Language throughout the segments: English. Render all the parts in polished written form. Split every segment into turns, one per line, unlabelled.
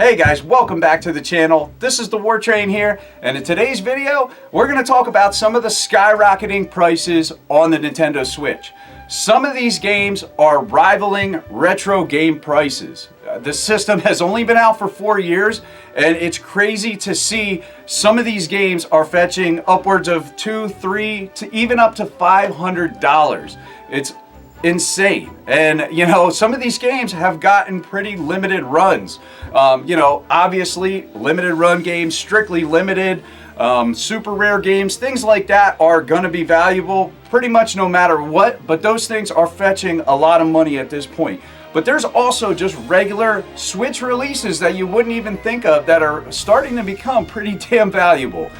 Hey guys, welcome back to the channel. This is the War Train here, and in today's video, we're going to talk about some of the skyrocketing prices on the Nintendo Switch. Some of these games are rivaling retro game prices. The system has only been out for 4 years, and it's crazy to see some of these games are fetching upwards of $200, $300 to even up to $500. It's insane. And you know, some of these games have gotten pretty limited runs. Obviously limited run games, strictly limited, super rare games, things like that are going to be valuable pretty much no matter what, but those things are fetching a lot of money at this point. But there's also just regular Switch releases that you wouldn't even think of that are starting to become pretty damn valuable.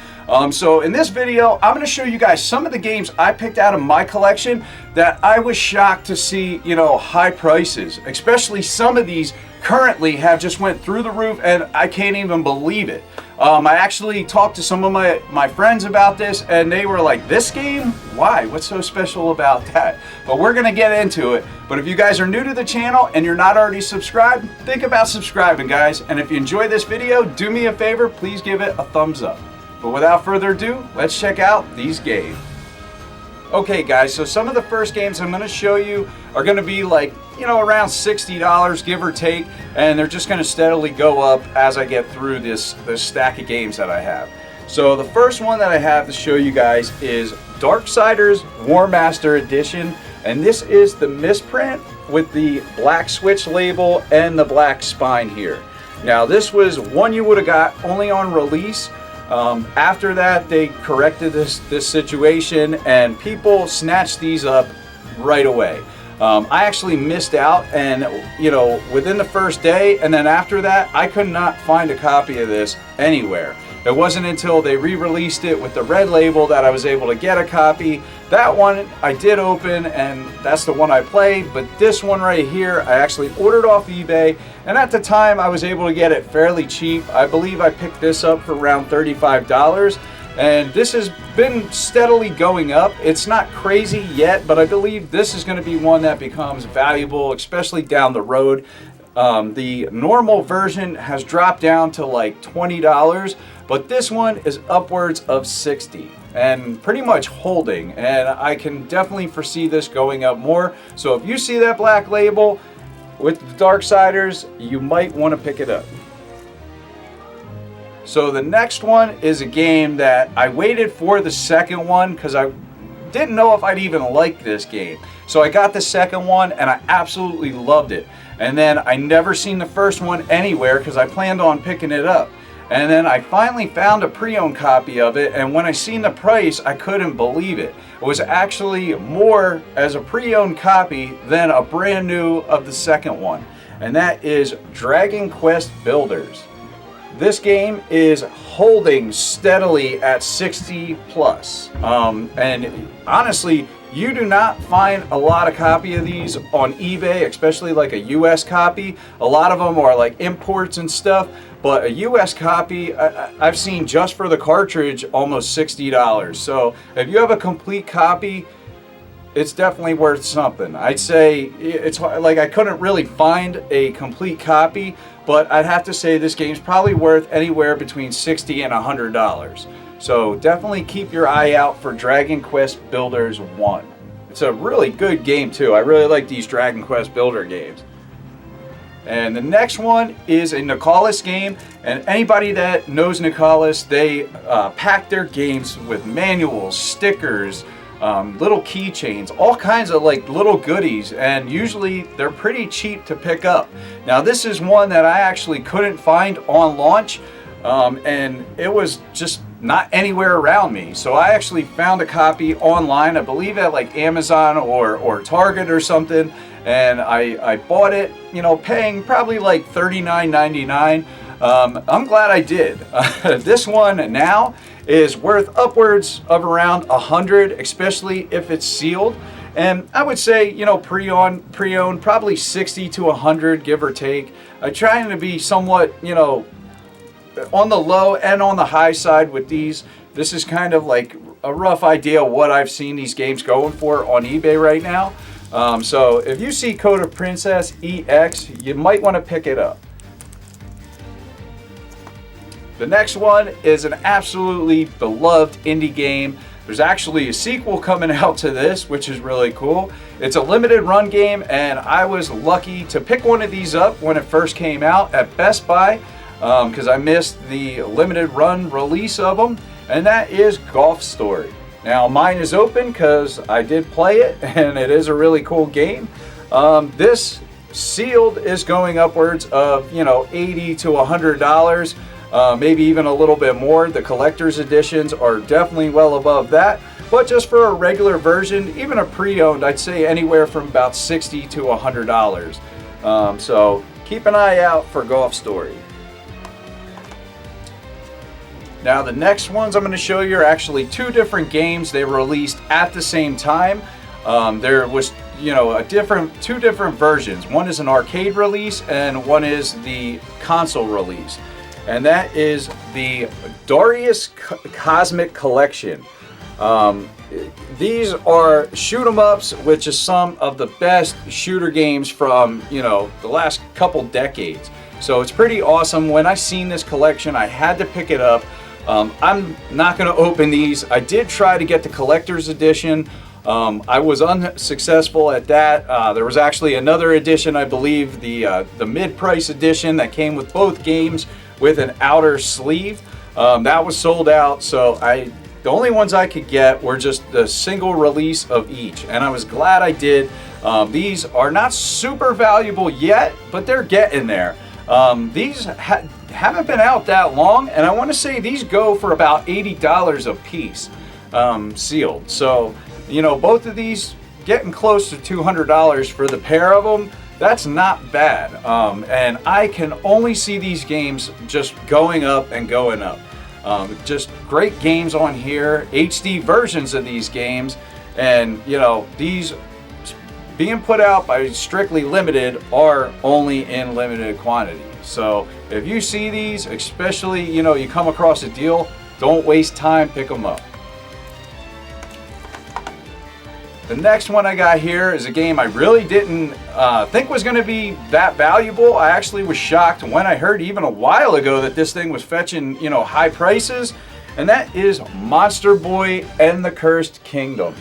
So in this video, I'm going to show you guys some of the games I picked out of my collection that I was shocked to see, high prices. Especially some of these currently have just went through the roof, and I can't even believe it. I actually talked to some of my friends about this, and they were like, this game? Why? What's so special about that? But we're going to get into it. But if you guys are new to the channel and you're not already subscribed, think about subscribing, guys. And if you enjoy this video, do me a favor, please give it a thumbs up. But without further ado, let's check out these games. Okay guys, so some of the first games I'm going to show you are going to be like, around $60 give or take, and they're just going to steadily go up as I get through this stack of games that I have. So the first one that I have to show you guys is Darksiders War Master Edition, and this is the misprint with the black Switch label and the black spine here. Now this was one you would have got only on release. After that, they corrected this situation, and people snatched these up right away. I actually missed out, and within the first day, and then after that, I could not find a copy of this anywhere. It wasn't until they re-released it with the red label that I was able to get a copy. That one I did open, and that's the one I played, but this one right here I actually ordered off eBay, and at the time I was able to get it fairly cheap. I believe I picked this up for around $35, and this has been steadily going up. It's not crazy yet, but I believe this is going to be one that becomes valuable, especially down the road. The normal version has dropped down to like $20, but this one is upwards of $60 and pretty much holding, and I can definitely foresee this going up more. So if you see that black label with the Darksiders, you might want to pick it up. So the next one is a game that I waited for the second one because I didn't know if I'd even like this game. So I got the second one and I absolutely loved it. And then I never seen the first one anywhere because I planned on picking it up. And then I finally found a pre-owned copy of it, and when I seen the price, I couldn't believe it. It was actually more as a pre-owned copy than a brand new of the second one. And that is Dragon Quest Builders. This game is holding steadily at 60 plus. And honestly, you do not find a lot of copy of these on eBay, especially like a US copy. A lot of them are like imports and stuff, but a US copy, I've seen just for the cartridge almost $60. So if you have a complete copy, it's definitely worth something. I'd say it's like I couldn't really find a complete copy, but I'd have to say this game's probably worth anywhere between $60 and $100. So definitely keep your eye out for Dragon Quest Builders 1. It's a really good game too. I really like these Dragon Quest Builder games. And the next one is a Nicalis game, and anybody that knows Nicalis, they pack their games with manuals, stickers, little keychains, all kinds of like little goodies, and usually they're pretty cheap to pick up. Now this is one that I actually couldn't find on launch, and it was just not anywhere around me. So I actually found a copy online, I believe at like Amazon or Target or something, and I bought it, paying probably like $39.99. I'm glad I did. This one now is worth upwards of around $100, especially if it's sealed. And I would say, pre-owned, probably $60 to $100, give or take. I'm trying to be somewhat, on the low and on the high side with these. This is kind of like a rough idea of what I've seen these games going for on eBay right now. So if you see Code of Princess EX, you might want to pick it up. The next one is an absolutely beloved indie game. There's actually a sequel coming out to this, which is really cool. It's a limited run game, and I was lucky to pick one of these up when it first came out at Best Buy, because I missed the limited run release of them, and that is Golf Story. Now mine is open because I did play it, and it is a really cool game. This sealed is going upwards of, you know, $80 to $100. Maybe even a little bit more. The collector's editions are definitely well above that, but just for a regular version, even a pre-owned, I'd say anywhere from about $60 to $100. So keep an eye out for Golf Story. Now the next ones I'm going to show you are actually two different games. They were released at the same time. There was, you know, two different versions. One is an arcade release and one is the console release. And that is the Darius Cosmic Collection. These are shoot 'em ups, which is some of the best shooter games from, you know, the last couple decades. So it's pretty awesome. When I seen this collection, I had to pick it up. I'm not going to open these. I did try to get the collector's edition. I was unsuccessful at that. There was actually another edition, I believe, the mid-price edition that came with both games with an outer sleeve. That was sold out, so the only ones I could get were just the single release of each, and I was glad I did. These are not super valuable yet, but they're getting there. These haven't been out that long, and I want to say these go for about $80 a piece, sealed. So, you know, both of these getting close to $200 for the pair of them. That's not bad. And I can only see these games just going up and going up. Just great games on here, HD versions of these games, and you know, these being put out by Strictly Limited are only in limited quantity. So if you see these, especially, you know, you come across a deal, don't waste time, pick them up. The next one I got here is a game I really didn't think was going to be that valuable. I actually was shocked when I heard even a while ago that this thing was fetching, you know, high prices, and that is Monster Boy and the Cursed Kingdom.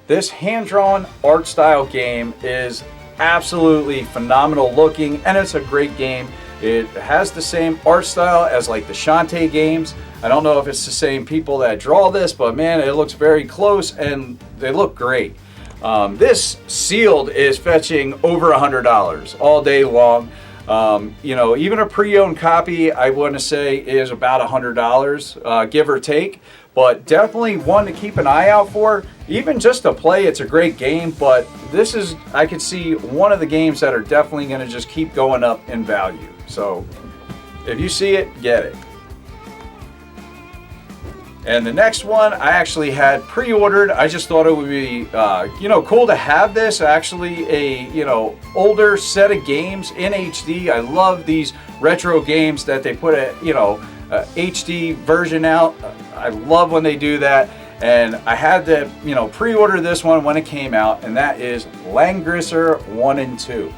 This hand-drawn art style game is absolutely phenomenal looking, and it's a great game. It has the same art style as like the Shantae games. I don't know if it's the same people that draw this, but man, it looks very close and they look great. This sealed is fetching over $100 all day long. You know, even a pre-owned copy, I want to say, is about $100, give or take. But definitely one to keep an eye out for. Even just to play, it's a great game. But this is, I could see, one of the games that are definitely going to just keep going up in value. So if you see it, get it. And the next one I actually had pre-ordered. I just thought it would be, you know, cool to have this. Actually, a, you know, older set of games in HD. I love these retro games that they put a, you know, HD version out. I love when they do that. And I had to, you know, pre-order this one when it came out, and that is Langrisser 1 and 2.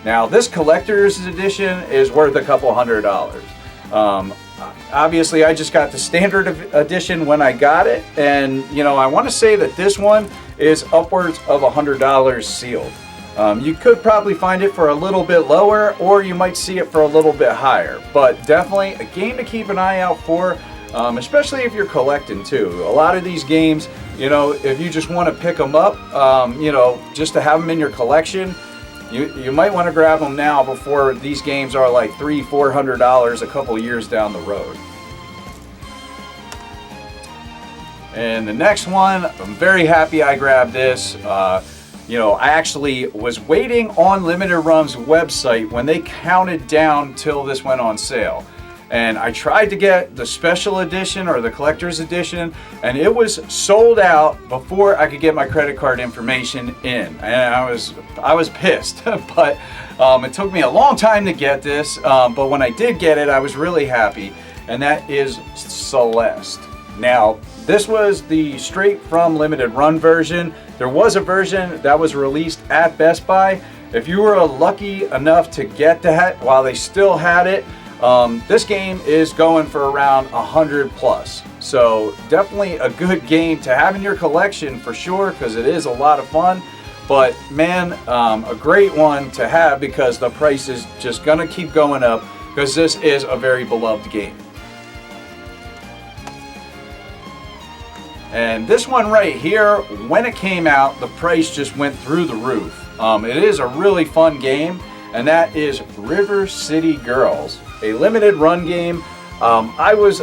Now, this collector's edition is worth a couple $100. Obviously, I just got the standard edition when I got it, and you know, I want to say that this one is upwards of $100 sealed. You could probably find it for a little bit lower, or you might see it for a little bit higher, but definitely a game to keep an eye out for, especially if you're collecting too. A lot of these games, you know, if you just want to pick them up, you know, just to have them in your collection, you might want to grab them now before these games are like $300-400 a couple years down the road. And the next one, I'm very happy I grabbed this. You know, I actually was waiting on Limited Run's website when they counted down till this went on sale. And I tried to get the special edition or the collector's edition, and it was sold out before I could get my credit card information in. And I was pissed, but it took me a long time to get this. But when I did get it, I was really happy, and that is Celeste. Now, this was the straight from Limited Run version. There was a version that was released at Best Buy. If you were lucky enough to get that while they still had it, This game is going for around 100 plus. So definitely a good game to have in your collection for sure, because it is a lot of fun. But man, a great one to have because the price is just gonna keep going up because this is a very beloved game. And this one right here, when it came out, the price just went through the roof. It is a really fun game, and that is River City Girls, a limited run game. I was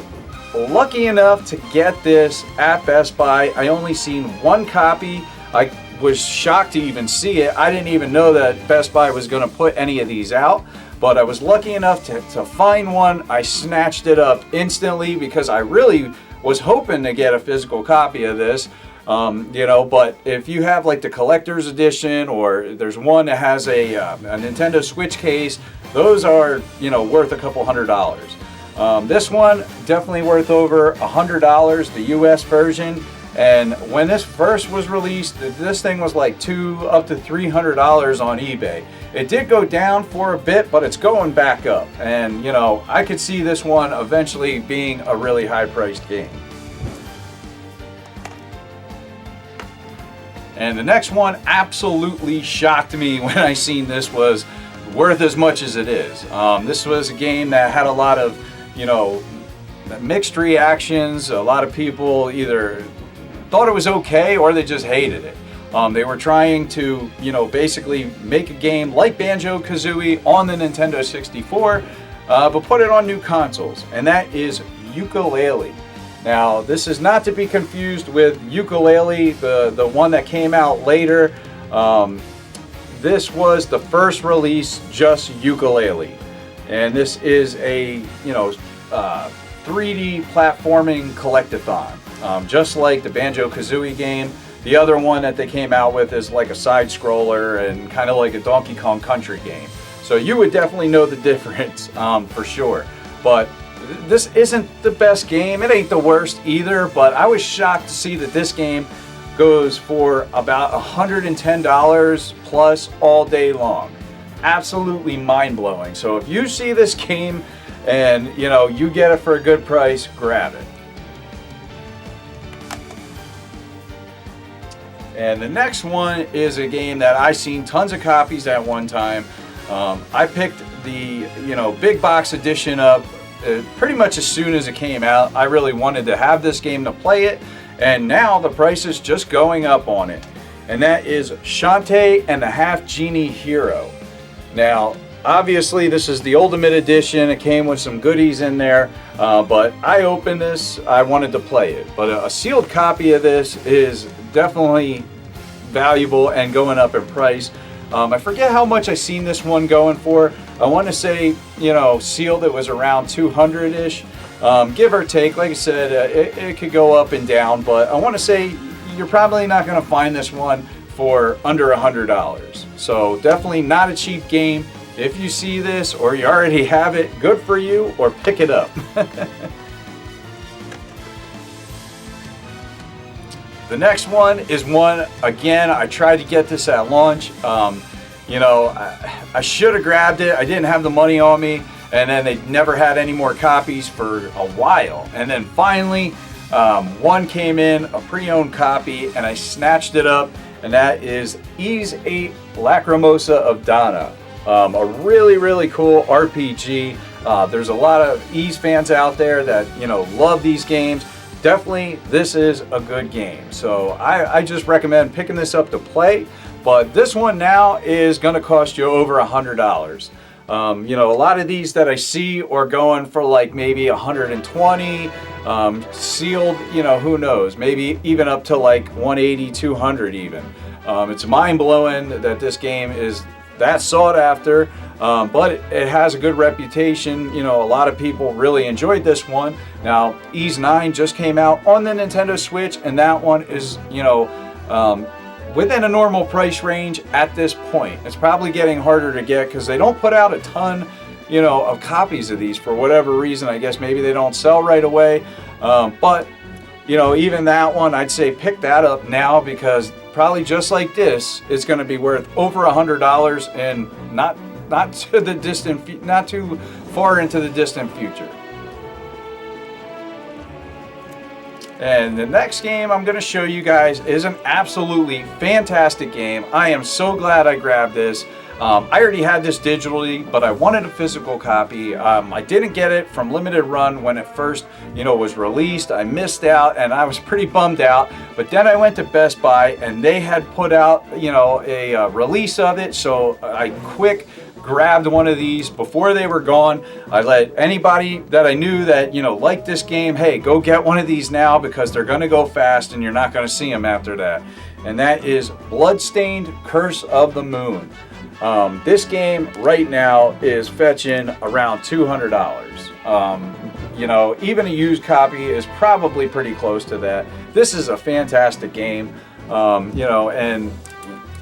lucky enough to get this at Best Buy. I only seen one copy. I was shocked to even see it. I didn't even know that Best Buy was going to put any of these out, but I was lucky enough to find one. I snatched it up instantly because I really was hoping to get a physical copy of this. You know, but if you have like the collector's edition, or there's one that has a Nintendo Switch case, those are, you know, worth a couple $100. This one definitely worth over $100, the US version. And when this first was released, this thing was like up to $300 on eBay. It did go down for a bit, but it's going back up. And you know, I could see this one eventually being a really high-priced game. And the next one absolutely shocked me when I seen this was worth as much as it is. This was a game that had a lot of, you know, mixed reactions. A lot of people either thought it was okay or they just hated it. They were trying to, you know, basically make a game like Banjo-Kazooie on the Nintendo 64, but put it on new consoles, and that is Ukulele. Now, this is not to be confused with Ukulele, the one that came out later. This was the first release, just Ukulele, and this is a, you know, 3D platforming collectathon. Just like the Banjo-Kazooie game. The other one that they came out with is like a side scroller and kind of like a Donkey Kong Country game. So you would definitely know the difference for sure. But this isn't the best game. It ain't the worst either, but I was shocked to see that this game goes for about $110 plus all day long. Absolutely mind-blowing. So if you see this game and, you know, you get it for a good price, grab it. And the next one is a game that I seen tons of copies at one time. I picked the, you know, big box edition up pretty much as soon as it came out. I really wanted to have this game to play it, and now the price is just going up on it. And that is Shantae and the HalfGenie Hero. Now, obviously this is the Ultimate Edition. It came with some goodies in there, but I opened this, I wanted to play it. But a sealed copy of this is definitely valuable and going up in price. I forget how much I seen this one going for. I want to say, you know, sealed it was around 200-ish, give or take. Like I said, it could go up and down, but I want to say you're probably not going to find this one for under $100. So definitely not a cheap game. If you see this or you already have it, good for you, or pick it up. The next one is one, again, I tried to get this at launch. You know, I should have grabbed it. I didn't have the money on me, and then they never had any more copies for a while. And then finally, one came in, a pre-owned copy, and I snatched it up, and that is Ys 8 Lacrimosa of Donna. A really, really cool RPG. There's a lot of Ys fans out there that, you know, love these games. Definitely, this is a good game. So I just recommend picking this up to play. But this one now is going to cost you over $100. You know, a lot of these that I see are going for like maybe 120, sealed, you know, who knows, maybe even up to like 180, 200 even. It's mind-blowing that this game is that sought after, but it has a good reputation. You know, a lot of people really enjoyed this one. Now, Ys 9 just came out on the Nintendo Switch, and that one is, you know, within a normal price range at this point. It's probably getting harder to get because they don't put out a ton, you know, of copies of these for whatever reason. I guess maybe they don't sell right away. But, you know, even that one, I'd say pick that up now, because probably just like this, it's going to be worth over $100, and not to the distant, not too far into the distant future. And the next game I'm going to show you guys is an absolutely fantastic game. I am so glad I grabbed this. I already had this digitally, but I wanted a physical copy. I didn't get it from limited run when it first, was released. I missed out and I was pretty bummed out. But then I went to Best Buy and they had put out, a release of it. So I grabbed one of these before they were gone. I let anybody that I knew that liked this game, hey, go get one of these now because they're going to go fast and you're not going to see them after that. And that is Bloodstained, Curse of the Moon. This game right now is fetching around $200. Even a used copy is probably pretty close to that. This is a fantastic game, and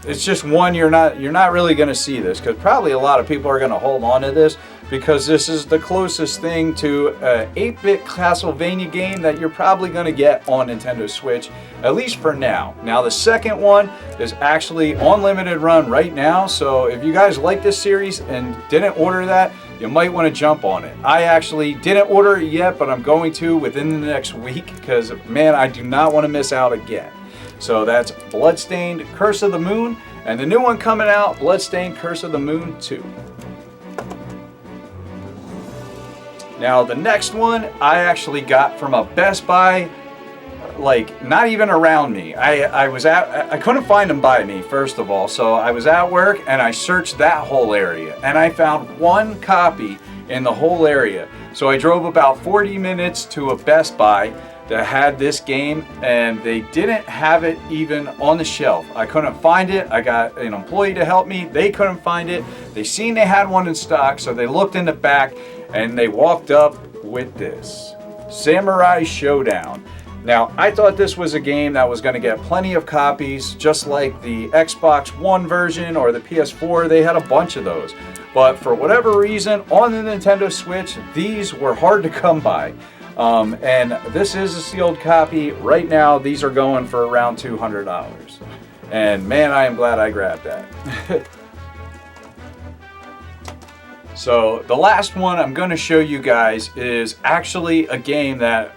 it's just one you're not really going to see this, because probably a lot of people are going to hold on to this because this is the closest thing to an 8-bit Castlevania game that you're probably going to get on Nintendo Switch, at least for now. Now the second one is actually on limited run right now, so if you guys like this series and didn't order that, you might want to jump on it. I actually didn't order it yet, but I'm going to within the next week because, man, I do not want to miss out again. So that's Bloodstained, Curse of the Moon, and the new one coming out, Bloodstained, Curse of the Moon 2. Now the next one I actually got from a Best Buy, like not even around me. I couldn't find them by me, first of all, so I was at work and I searched that whole area and I found one copy in the whole area. So I drove about 40 minutes to a Best Buy that had this game and they didn't have it even on the shelf. I couldn't find it. I got an employee to help me. They couldn't find it. They seen they had one in stock, so they looked in the back and they walked up with this Samurai Showdown. Now, I thought this was a game that was going to get plenty of copies, just like the Xbox One version or the PS4. They had a bunch of those. But for whatever reason, on the Nintendo Switch, these were hard to come by. And this is a sealed copy. Right now, these are going for around $200. And man, I am glad I grabbed that. So the last one I'm going to show you guys is actually a game that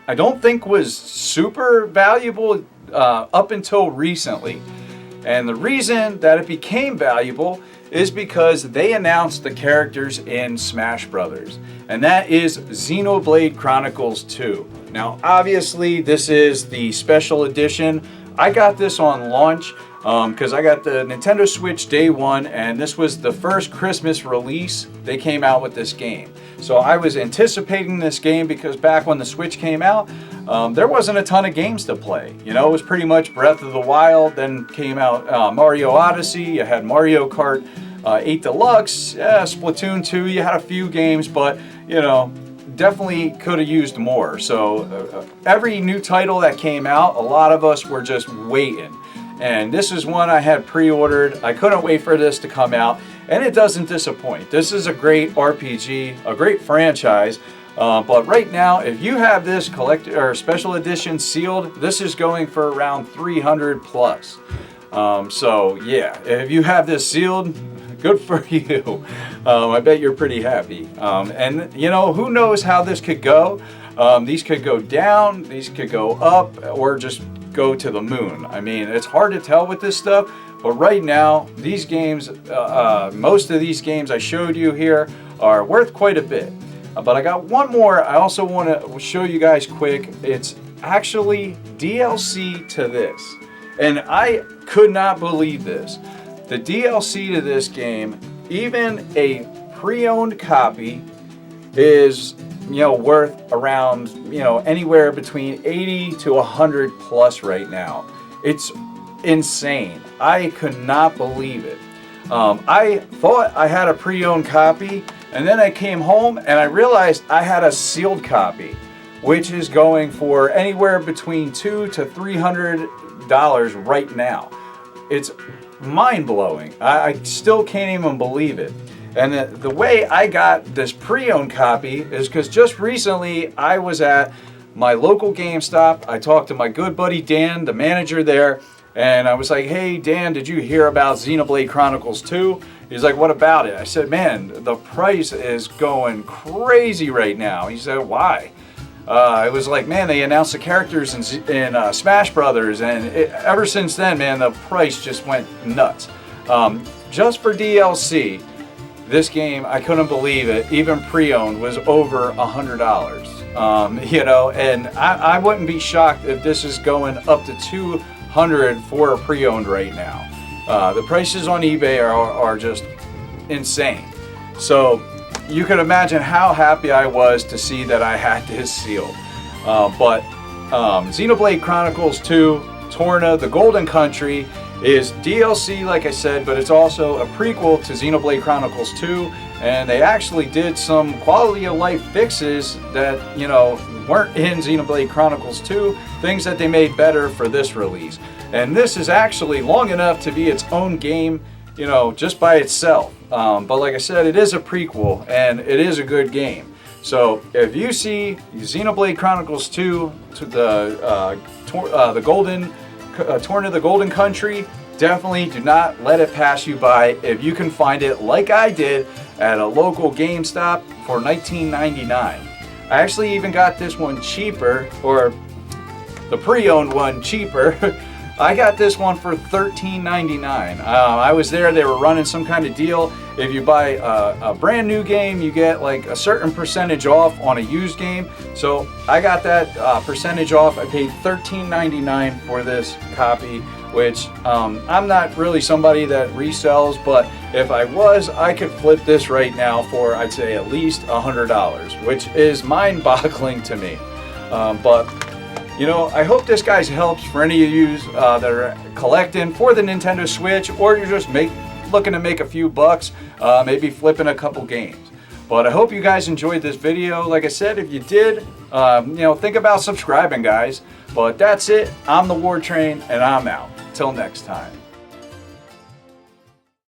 I don't think was super valuable up until recently. And the reason that it became valuable is because they announced the characters in Smash Brothers, and that is Xenoblade Chronicles 2. Now, obviously, this is the special edition. I got this on launch because I got the Nintendo Switch day one, and this was the first Christmas release they came out with this game. So I was anticipating this game because back when the Switch came out, there wasn't a ton of games to play. It was pretty much Breath of the Wild, then came out Mario Odyssey, you had Mario Kart 8 Deluxe, Splatoon 2, you had a few games, but definitely could have used more. So every new title that came out, a lot of us were just waiting. And this is one I had pre-ordered. I couldn't wait for this to come out, and it doesn't disappoint. This is a great RPG, a great franchise. But right now, if you have this collector or special edition sealed, this is going for around 300 plus. So yeah, if you have this sealed, good for you. I bet you're pretty happy. And who knows how this could go? These could go down, these could go up, or just go to the moon. I mean, it's hard to tell with this stuff, but right now, these games, most of these games I showed you here are worth quite a bit. But I got one more I also want to show you guys quick. It's actually DLC to this. And I could not believe this. The DLC to this game, even a pre-owned copy, is worth around anywhere between 80 to 100 plus right now. It's insane. I could not believe it. I thought I had a pre-owned copy, and then I came home and I realized I had a sealed copy, which is going for anywhere between $200 to $300 right now. It's mind-blowing. I still can't even believe it. And the way I got this pre-owned copy is because just recently I was at my local GameStop. I talked to my good buddy Dan, the manager there, And I was like, hey, Dan, did you hear about Xenoblade Chronicles 2? He's like, what about it? I said, man, the price is going crazy right now. He said, why? I was like, man, they announced the characters in Smash Brothers, and ever since then, man, the price just went nuts. Just for DLC, this game, I couldn't believe it, even pre-owned, was over $100. You know, and I wouldn't be shocked if this is going up to $200 for a pre-owned right now. The prices on eBay are just insane. So you can imagine how happy I was to see that I had this sealed. But Xenoblade Chronicles 2, Torna, the Golden Country, is DLC, like I said, but it's also a prequel to Xenoblade Chronicles 2, and they actually did some quality of life fixes that, you know, weren't in Xenoblade Chronicles 2, things that they made better for this release. And this is actually long enough to be its own game, you know, just by itself. But like I said, it is a prequel, and it is a good game. So if you see Xenoblade Chronicles 2 to the Golden Torna the Golden Country, definitely do not let it pass you by if you can find it, like I did, at a local GameStop for $19.99. I actually even got this one cheaper, or the pre-owned one cheaper. I got this one for $13.99. I was there, they were running some kind of deal. If you buy a brand new game, you get like a certain percentage off on a used game. So I got that percentage off. I paid $13.99 for this copy, which I'm not really somebody that resells, but if I was, I could flip this right now for, I'd say, at least $100, which is mind-boggling to me. But you know, I hope this guys helps for any of you that are collecting for the Nintendo Switch, or you're just looking to make a few bucks, maybe flipping a couple games. But I hope you guys enjoyed this video. Like I said, if you did, you know, think about subscribing, guys. But that's it. I'm the War Train, and I'm out. Till next time.